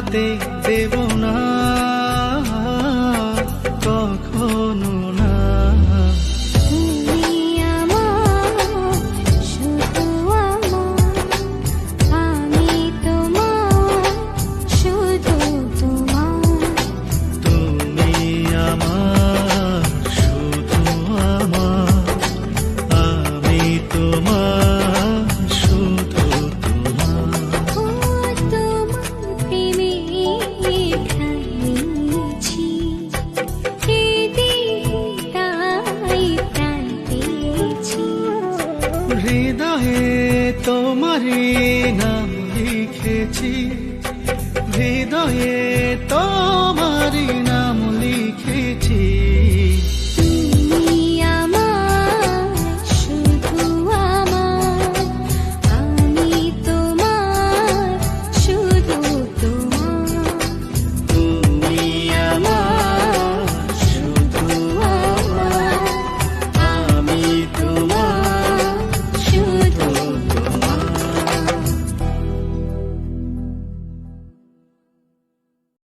হারাতে দেব না কখনো না। তুমি আমার, শুধু আমার, আমি তোমার, শুধু তোমার। তুমি আমার, শুধু আমার, আমি তোমার, শুধু তোমার। ও তোমার প্রেমে ঠাই নিয়েছি, এই দেহটাই প্রাণ পেয়েছি। হৃদয়ে তোমারই নাম লিখেছি, হৃদয়ে